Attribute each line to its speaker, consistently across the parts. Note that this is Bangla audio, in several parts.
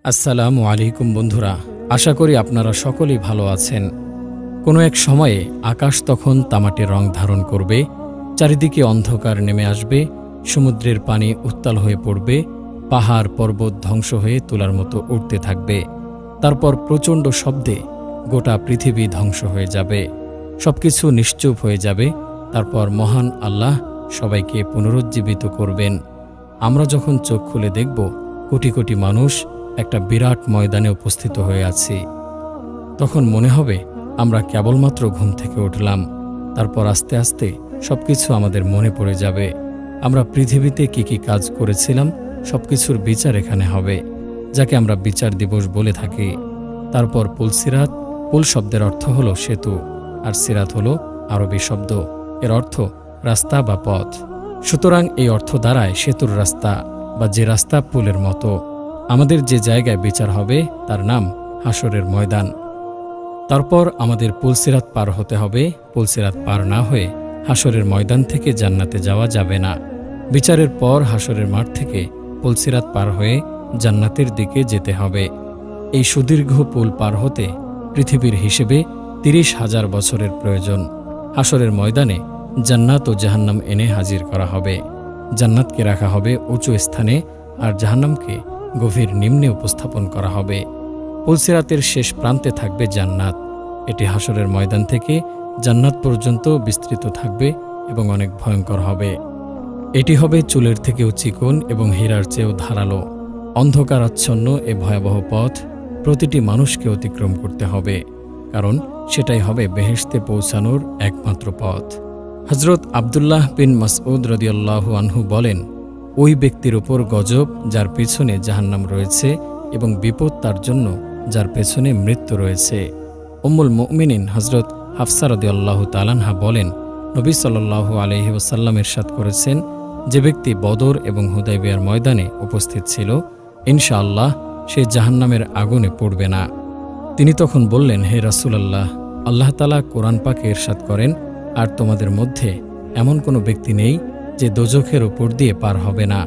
Speaker 1: আসসালামু আলাইকুম বন্ধুরা, আশা করি আপনারা সকলেই ভালো আছেন। কোনো এক সময়ে আকাশ তখন তামাটে রং ধারণ করবে, চারিদিকে অন্ধকার নেমে আসবে, সমুদ্রের পানি উত্তাল হয়ে পড়বে, পাহাড় পর্বত ধ্বংস হয়ে তোলার মতো উঠতে থাকবে। তারপর প্রচণ্ড শব্দে গোটা পৃথিবী ধ্বংস হয়ে যাবে, সবকিছু নিশ্চুপ হয়ে যাবে। তারপর মহান আল্লাহ সবাইকে পুনরুজ্জীবিত করবেন। আমরা যখন চোখ খুলে দেখব কোটি কোটি মানুষ একটা বিরাট ময়দানে উপস্থিত হয়ে আছি, তখন মনে হবে আমরা কেবলমাত্র ঘুম থেকে উঠলাম। তারপর আস্তে আস্তে সবকিছু আমাদের মনে পড়ে যাবে। আমরা পৃথিবীতে কি কি কাজ করেছিলাম সবকিছুর বিচার এখানে হবে, যাকে আমরা বিচার দিবস বলে থাকি। তারপর পুলসিরাত, পুল শব্দের অর্থ হলো সেতু, আর সিরাত হলো আরবি শব্দ, এর অর্থ রাস্তা বা পথ। সুতরাং এই অর্থ দ্বারায় সেতুর রাস্তা বা যে রাস্তা পুলের মতো। আমাদের যে জায়গায় বিচার হবে তার নাম হাসরের ময়দান। তারপর আমাদের পুলসিরাত পার হতে হবে। পুলসিরাত পার না হয়ে হাসরের ময়দান থেকে জান্নাতে যাওয়া যাবে না। বিচারের পর হাসরের মাঠ থেকে পুলসিরাত পার হয়ে জান্নাতের দিকে যেতে হবে। এই সুদীর্ঘ পুল পার হতে পৃথিবীর হিসেবে ৩০,০০০ বছরের প্রয়োজন। হাসরের ময়দানে জান্নাত ও জাহান্নাম এনে হাজির করা হবে। জান্নাতকে রাখা হবে উঁচু স্থানে, আর জাহান্নামকে গভীর নিম্নে উপস্থাপন করা হবে। পুলসিরাতের শেষ প্রান্তে থাকবে জান্নাত। এটি হাসরের ময়দান থেকে জান্নাত পর্যন্ত বিস্তৃত থাকবে এবং অনেক ভয়ঙ্কর হবে। এটি হবে চুলের থেকেও চিকন এবং হীরার চেয়েও ধারালো। অন্ধকারাচ্ছন্ন এ ভয়াবহ পথ প্রতিটি মানুষকে অতিক্রম করতে হবে, কারণ সেটাই হবে বেহেশতে পৌঁছানোর একমাত্র পথ। হজরত আবদুল্লাহ বিন মাসউদ রাদিয়াল্লাহু আনহু বলেন, ওই ব্যক্তির উপর গজব যার পেছনে জাহান্নাম রয়েছে এবং বিপদ তার জন্য যার পেছনে মৃত্যু রয়েছে। উম্মুল মুমিনিন হজরত হাফসা রাদিয়াল্লাহু তাআলা আনহা বলেন, নবী সাল্লাল্লাহু আলাইহি ওয়াসাল্লাম ইরশাদ করেছেন, যে ব্যক্তি বদর এবং হুদায়বিয়ার ময়দানে উপস্থিত ছিল, ইনশাআল্লাহ সে জাহান্নামের আগুনে পড়বে না। তিনি তখন বললেন, হে রাসূলুল্লাহ, আল্লাহ তাআলা কোরআন পাকে ইরশাদ করেন, আর তোমাদের মধ্যে এমন কোনো ব্যক্তি নেই যে দোজখের উপর দিয়ে পার হবে না।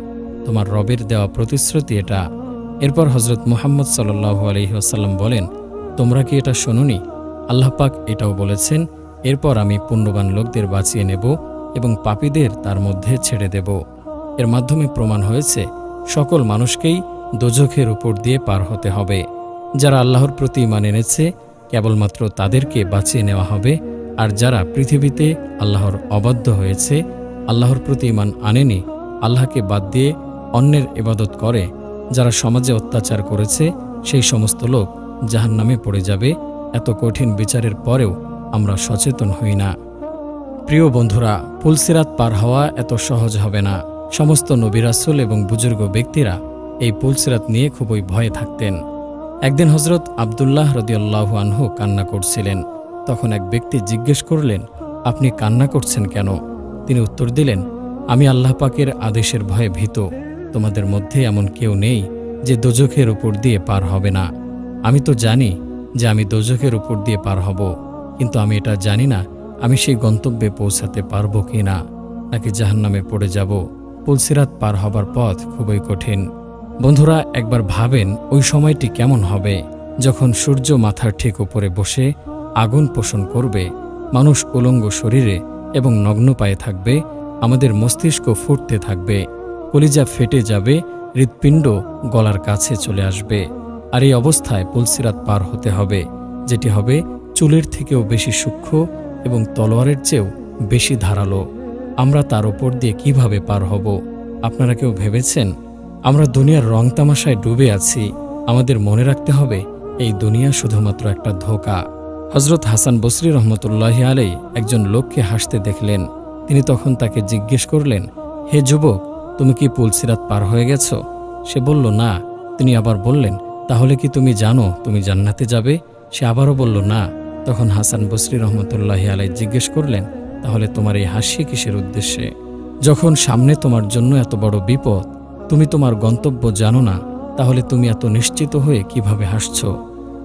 Speaker 1: তোমার রবের দেওয়া প্রতিশ্রুতি এটা। এরপর হজরত মুহাম্মদ সাল্লাল্লাহু আলাইহি ওয়াসাল্লাম বলেন, তোমরা কি এটা শোনোনি? আল্লাহ পাক এটাও বলেছেন, এরপর আমি পুণ্যবান লোকদের বাঁচিয়ে নেব এবং পাপীদের তার মধ্যে ছেড়ে দেব। এর মাধ্যমে প্রমাণ হয়েছে সকল মানুষকেই দোজখের উপর দিয়ে পার হতে হবে। যারা আল্লাহর প্রতি ঈমান এনেছে কেবলমাত্র তাদেরকে বাঁচিয়ে নেওয়া হবে, আর যারা পৃথিবীতে আল্লাহর অবাধ্য হয়েছে, আল্লাহর প্রতি ঈমান আনেনি, আল্লাহকে বাদ দিয়ে অন্যের ইবাদত করে, যারা সমাজে অত্যাচার করেছে, সেই সমস্ত লোক জাহান্নামে পড়ে যাবে। এত কঠিন বিচারের পরেও আমরা সচেতন হই না। প্রিয় বন্ধুরা, পুলসিরাত পার হওয়া এত সহজ হবে না। সমস্ত নবী রাসূল এবং বুজুর্গ ব্যক্তিরা এই পুলসিরাত নিয়ে খুবই ভয়ে থাকতেন। একদিন হজরত আবদুল্লাহ রাদিয়াল্লাহু আনহু কান্না করছিলেন। তখন এক ব্যক্তি জিজ্ঞেস করলেন, আপনি কান্না করছেন কেন? তিনি উত্তর দিলেন, আমি আল্লাহ পাকের আদেশের ভয়ে ভীত। তোমাদের মধ্যে এমন কেউ নেই যে দোজখের উপর দিয়ে পার হবে না। আমি তো জানি যে আমি দোজখের উপর দিয়ে পার হব, কিন্তু আমি এটা জানি না আমি সেই গন্তব্যে পৌঁছাতে পারবো কি না, নাকি জাহান্নামে পড়ে যাব। পুলসিরাত পার হবার পথ খুবই কঠিন। বন্ধুরা, একবার ভাবেন ওই সময়টি কেমন হবে, যখন সূর্য মাথার ঠিক উপরে বসে আগুন পোষণ করবে, মানুষ উলঙ্গ শরীরে এবং নগ্ন পায়ে থাকবে, আমাদের মস্তিষ্ক ফুটতে থাকবে, কলিজা ফেটে যাবে, হৃৎপিণ্ড গলার কাছে চলে আসবে। আর এই অবস্থায় পুলসিরাত পার হতে হবে, যেটি হবে চুলের থেকেও বেশি সূক্ষ্ম এবং তলোয়ারের চেয়েও বেশি ধারালো। আমরা তার উপর দিয়ে কিভাবে পার হব? আপনারা কেউ ভেবেছেন? আমরা দুনিয়ার রং তামাশায় ডুবে আছি। আমাদের মনে রাখতে হবে এই দুনিয়া শুধুমাত্র একটা ধোঁকা। হজরত হাসান বসরি রহমতুল্লাহি আলাইহি একজন লোককে হাসতে দেখলেন। তিনি তখন তাকে জিজ্ঞেস করলেন, হে যুবক, তুমি কি পুলসিরাত পার হয়ে গেছ? সে বলল, না। তিনি আবার বললেন, তাহলে কি তুমি জানো তুমি জান্নাতে যাবে? সে আবারও বলল, না। তখন হাসান বসরি রহমতুল্লাহি আলাইহি জিজ্ঞেস করলেন, তাহলে তোমার এই হাসি কিসের উদ্দেশ্যে? যখন সামনে তোমার জন্য এত বড় বিপদ, তুমি তোমার গন্তব্য জানো না, তাহলে তুমি এত নিশ্চিত হয়ে কিভাবে হাসছ?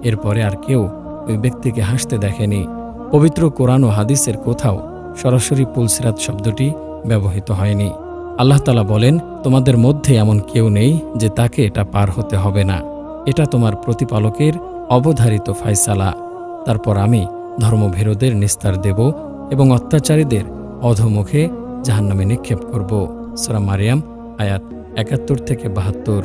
Speaker 1: এরপরে আর কেউ ওই ব্যক্তিকে হাসতে দেখেনি। পবিত্র কোরআন ও হাদিসের কোথাও সরাসরি পুলসিরাত শব্দটি ব্যবহৃত হয়নি। আল্লাহ তাআলা বলেন, তোমাদের মধ্যে এমন কেউ নেই যে তাকে এটা পার হতে হবে না। এটা তোমার প্রতিপালকের অবধারিত ফায়সালা। তারপর আমি ধর্মভীরুদের নিস্তার দেব এবং অত্যাচারীদের অধোমুখে জাহান্নামে নিক্ষেপ করব। সূরা মারিয়াম আয়াত ৭১-৭২।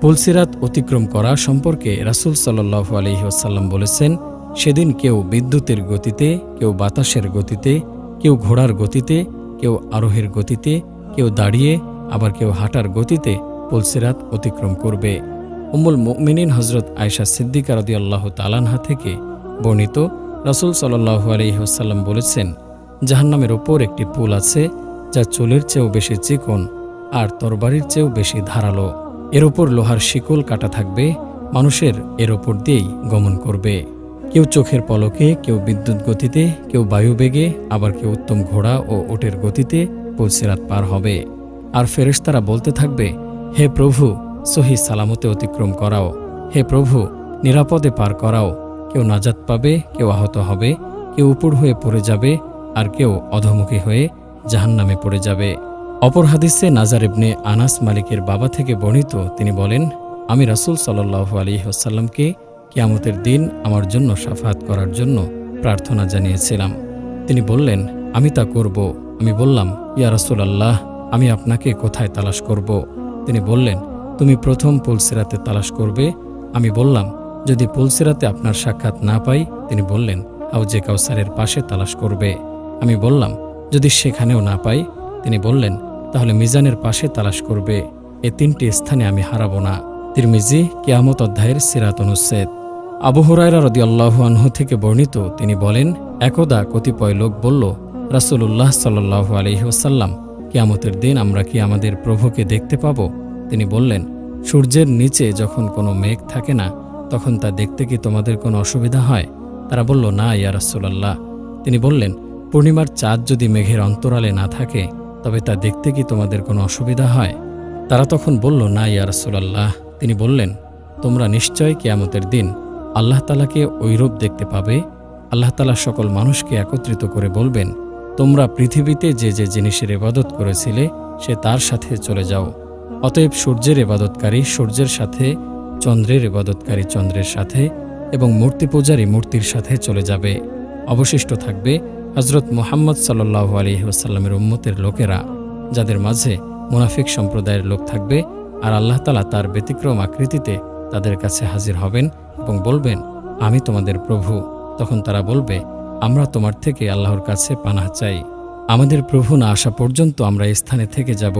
Speaker 1: পুলসিরাত অতিক্রম করা সম্পর্কে রাসূল সাল্লাল্লাহু আলাইহি ওয়াসাল্লাম বলেছেন, সেদিন কেউ বিদ্যুতের গতিতে, কেউ বাতাসের গতিতে, কেউ ঘোড়ার গতিতে, কেউ আরোহীর গতিতে, কেউ দাঁড়িয়ে, আবার কেউ হাঁটার গতিতে পুলসিরাত অতিক্রম করবে। উম্মুল মুমিনিন হযরত আয়েশা সিদ্দিকা রাদিয়াল্লাহু তাআলা আনহা থেকে বর্ণিত, রাসূল সাল্লাল্লাহু আলাইহি ওয়াসাল্লাম বলেছেন, জাহান্নামের ওপর একটি পুল আছে যা চুলের চেয়েও বেশি চিকন আর তরবারির চেয়েও বেশি ধারালো। এর ওপর লোহার শিকল কাটা থাকবে, মানুষের এর ওপর দিয়েই গমন করবে। কেউ চোখের পলকে, কেউ বিদ্যুৎ গতিতে, কেউ বায়ুবেগে, আবার কেউ উত্তম ঘোড়া ও উটের গতিতে পুলসিরাত পার হবে। আর ফেরেশতারা বলতে থাকবে, হে প্রভু, সহি সালামতে অতিক্রম করাও, হে প্রভু, নিরাপদে পার করাও। কেউ নাজাত পাবে, কেউ আহত হবে, কেউ উপর হয়ে পড়ে যাবে, আর কেউ অধোমুখী হয়ে জাহান্নামে পড়ে যাবে। অপর হাদিসে নাজার ইবনে আনাস মালিকের বাবা থেকে বর্ণিত, তিনি বলেন, আমি রাসূল সাল্লাল্লাহু আলাইহি ওয়াসাল্লামকে কিয়ামতের দিন আমার জন্য শাফাআত করার জন্য প্রার্থনা জানিয়েছিলাম। তিনি বললেন, আমি তা করব। আমি বললাম, ইয়া রাসূলুল্লাহ, আমি আপনাকে কোথায় তালাশ করব? তিনি বললেন, তুমি প্রথম পুলসিরাতে তালাশ করবে। আমি বললাম, যদি পুলসিরাতে আপনার সাক্ষাৎ না পাই? তিনি বললেন, হাউজে কাউসারের পাশে তালাশ করবে। আমি বললাম, যদি সেখানেও না পাই? তিনি বললেন, তাহলে মিজানের পাশে তালাশ করবে। এ তিনটি স্থানে আমি হারাব না। তিরমিজি কিয়ামত অধ্যায়ের সিরাত অনুচ্ছেদ। আবু হুরায়রা রাদিয়াল্লাহু আনহু থেকে বর্ণিত, তিনি বলেন, একদা কতিপয় লোক বলল, রাসূলুল্লাহ সাল্লাল্লাহু আলাইহি ওয়াসাল্লাম, কিয়ামতের দিন আমরা কি আমাদের প্রভুকে দেখতে পাব? তিনি বললেন, সূর্যের নিচে যখন কোনো মেঘ থাকে না, তখন তা দেখতে কি তোমাদের কোনো অসুবিধা হয়? তারা বলল, না ইয়া রাসূলুল্লাহ। তিনি বললেন, পূর্ণিমার চাঁদ যদি মেঘের অন্তরালে না থাকে, তবে তা দেখতে কি তোমাদের কোনো অসুবিধা হয়? তারা তখন বলল, না ইয়া রাসূলুল্লাহ। তিনি বললেন, তোমরা নিশ্চয় কিয়ামতের দিন আল্লাহ তাআলাকে ঐরূপ দেখতে পাবে। আল্লাহ তাআলা সকল মানুষকে একত্রিত করে বলবেন, তোমরা পৃথিবীতে যে যে জিনিসের ইবাদত করেছিলে, সে তার সাথে চলে যাও। অতএব সূর্যের ইবাদতকারী সূর্যের সাথে, চন্দ্রের ইবাদতকারী চন্দ্রের সাথে, এবং মূর্তি পূজারী মূর্তির সাথে চলে যাবে। অবশিষ্ট থাকবে হযরত মুহাম্মদ সাল্লাল্লাহু আলাইহি ওয়াসাল্লামের উম্মতের লোকেরা, যাদের মাঝে মুনাফিক সম্প্রদায়ের লোক থাকবে। আর আল্লাহ তাআলা তার ব্যতিক্রম আকৃতিতে তাদের কাছে হাজির হবেন এবং বলবেন, আমি তোমাদের প্রভু। তখন তারা বলবে, আমরা তোমার থেকে আল্লাহর কাছে পানাহ চাই। আমাদের প্রভু না আসা পর্যন্ত আমরা এই স্থানে থেকে যাব।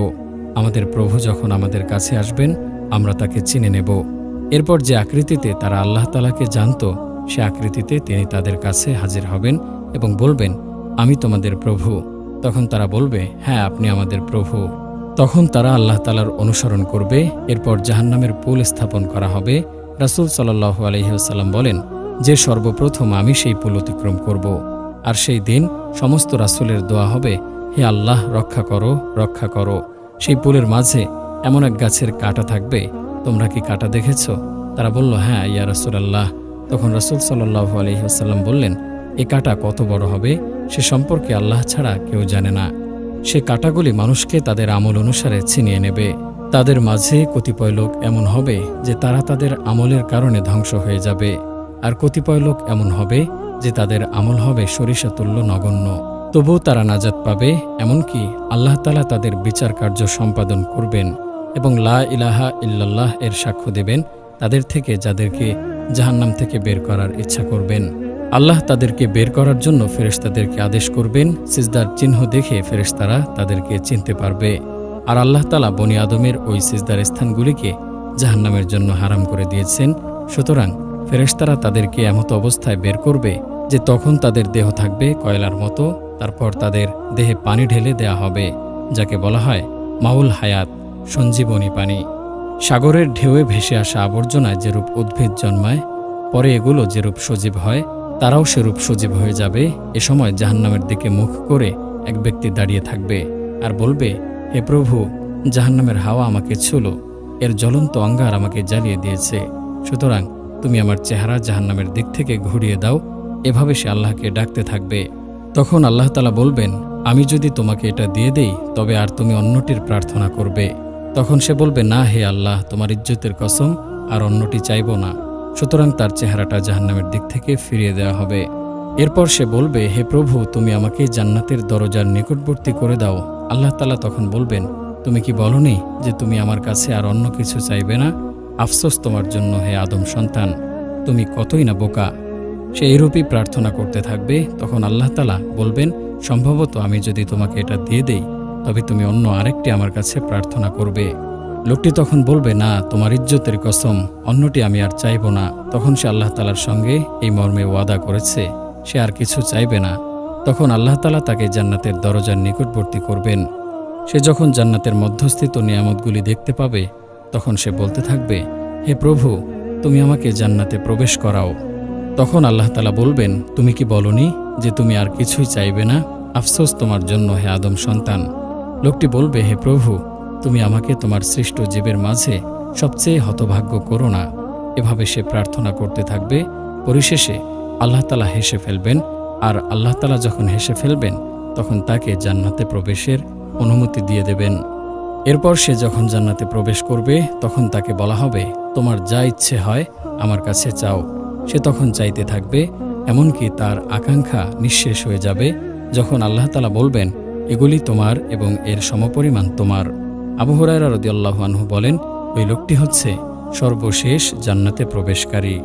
Speaker 1: আমাদের প্রভু যখন আমাদের কাছে আসবেন, আমরা তাকে চিনে নেব। এরপর যে আকৃতিতে তারা আল্লাহ তাআলাকে জানত, সে আকৃতিতে তিনি তাদের কাছে হাজির হবেন এবং বলবেন, আমি তোমাদের প্রভু। তখন তারা বলবে, হ্যাঁ, আপনি আমাদের প্রভু। তখন তারা আল্লাহ তাআলার অনুসরণ করবে। এরপর জাহান্নামের পুল স্থাপন করা হবে। রাসূল সাল্লাল্লাহু আলাইহি ওয়াসাল্লাম বলেন, যে সর্বপ্রথম আমি সেই পুল অতিক্রম করব। আর সেই দিন সমস্ত রাসূলের দোয়া হবে, হে আল্লাহ, রক্ষা করো, রক্ষা করো। সেই পুলের মাঝে এমন এক গাছের কাঁটা থাকবে, তোমরা কি কাঁটা দেখেছ? তারা বলল, হ্যাঁ ইয়া রাসূলুল্লাহ। তখন রাসূল সাল্লাল্লাহু আলাইহি ওয়াসাল্লাম বললেন, এ কাঁটা কত বড় হবে সে সম্পর্কে আল্লাহ ছাড়া কেউ জানে না। সে কাঁটাগুলি মানুষকে তাদের আমল অনুসারে ছিনিয়ে নেবে। তাদের মাঝে কতিপয় লোক এমন হবে যে তারা তাদের আমলের কারণে ধ্বংস হয়ে যাবে, আর কতিপয় লোক এমন হবে যে তাদের আমল হবে সরিষাতুল্য নগণ্য। তবুও তারা নাজাত পাবে, এমনকি আল্লাহ তাআলা তাদের বিচার কার্য সম্পাদন করবেন এবং লা ইলাহা ইল্লাল্লাহ এর সাক্ষ্য দেবেন তাদের থেকে, যাদেরকে জাহান্নাম থেকে বের করার ইচ্ছা করবেন। আল্লাহ তাদেরকে বের করার জন্য ফেরেশতাদেরকে আদেশ করবেন। সিজদার চিহ্ন দেখে ফেরেশতারা তাদেরকে চিনতে পারবে। আর আল্লাহ তাআলা বনি আদমের ওই সিজদার স্থানগুলিকে জাহান্নামের জন্য হারাম করে দিয়েছেন। সুতরাং ফেরেশতারা তাদেরকে এমত অবস্থায় বের করবে যে তখন তাদের দেহ থাকবে কয়লার মতো। তারপর তাদের দেহে পানি ঢেলে দেয়া হবে, যাকে বলা হয় মাউল হায়াত, সঞ্জীবনী পানি। সাগরের ঢেউয়ে ভেসে আসা আবর্জনায় যেরূপ উদ্ভিদ জন্মায়, পরে এগুলো যেরূপ সজীব হয়, তারাও সেরূপ সজীব হয়ে যাবে। এ সময় জাহান্নামের দিকে মুখ করে এক ব্যক্তি দাঁড়িয়ে থাকবে আর বলবে, হে প্রভু, জাহান্নামের হাওয়া আমাকে ছুলো, এর জ্বলন্ত অঙ্গার আমাকে জ্বালিয়ে দিয়েছে। সুতরাং তুমি আমার চেহারা জাহান্নামের দিক থেকে ঘুরিয়ে দাও। এভাবে সে আল্লাহকে ডাকতে থাকবে। তখন আল্লাহ তাআলা বলবেন, আমি যদি তোমাকে এটা দিয়ে দেই, তবে আর তুমি অন্যটির প্রার্থনা করবে। তখন সে বলবে, না হে আল্লাহ, তোমার ইজ্জতের কসম, আর অন্যটি চাইব না। সুতরাং তার চেহারাটা জাহান্নামের দিক থেকে ফিরিয়ে দেওয়া হবে। এরপর সে বলবে, হে প্রভু, তুমি আমাকে জান্নাতের দরজার নিকটবর্তী করে দাও। আল্লাহ তাআলা তখন বলবেন, তুমি কি বলনি যে তুমি আমার কাছে আর অন্য কিছু চাইবে না? আফসোস তোমার জন্য হে আদম সন্তান, তুমি কতই না বোকা। সে এরূপই প্রার্থনা করতে থাকবে। তখন আল্লাহ তাআলা বলবেন, সম্ভবত আমি যদি তোমাকে এটা দিয়ে দেই, তবে তুমি অন্য আরেকটি আমার কাছে প্রার্থনা করবে। লোকটি তখন বলবে, না, তোমার ইজ্জতের কসম, অন্যটি আমি আর চাইব না। তখন সে আল্লাহ তাআলার সঙ্গে এই মর্মে ওয়াদা করেছে, সে আর কিছু চাইবে না। তখন আল্লাহ তাআলা তাকে জান্নাতের দরজার নিকটবর্তী করবেন। সে যখন জান্নাতের মধ্যস্থিত নিয়ামতগুলি দেখতে পাবে, তখন সে বলতে থাকবে, হে প্রভু, তুমি আমাকে জান্নাতে প্রবেশ করাও। তখন আল্লাহ তাআলা বলবেন, তুমি কি বলনি যে তুমি আর কিছুই চাইবে না? আফসোস তোমার জন্য হে আদম সন্তান। লোকটি বলবে, হে প্রভু, তুমি আমাকে তোমার সৃষ্ট জীবের মাঝে সবচেয়ে হতভাগ্য করো না। এভাবে সে প্রার্থনা করতে থাকবে। পরিশেষে আল্লাহ তাআলা হেসে ফেলবেন। আর আল্লাহ তাআলা যখন হেসে ফেলবেন, তখন তাকে জান্নাতে প্রবেশের অনুমতি দিয়ে দেবেন। এরপর সে যখন জান্নাতে প্রবেশ করবে, তখন তাকে বলা হবে, তোমার যা ইচ্ছে হয় আমার কাছে চাও। সে তখন চাইতে থাকবে, এমনকি তার আকাঙ্ক্ষা নিঃশেষ হয়ে যাবে, যখন আল্লাহ তাআলা বলবেন, এগুলি তোমার এবং এর সমপরিমাণ তোমার। আবু হুরায়রা রাদিয়াল্লাহু আনহু বলেন, ওই লোকটি হচ্ছে সর্বশেষ জান্নাতে প্রবেশকারী।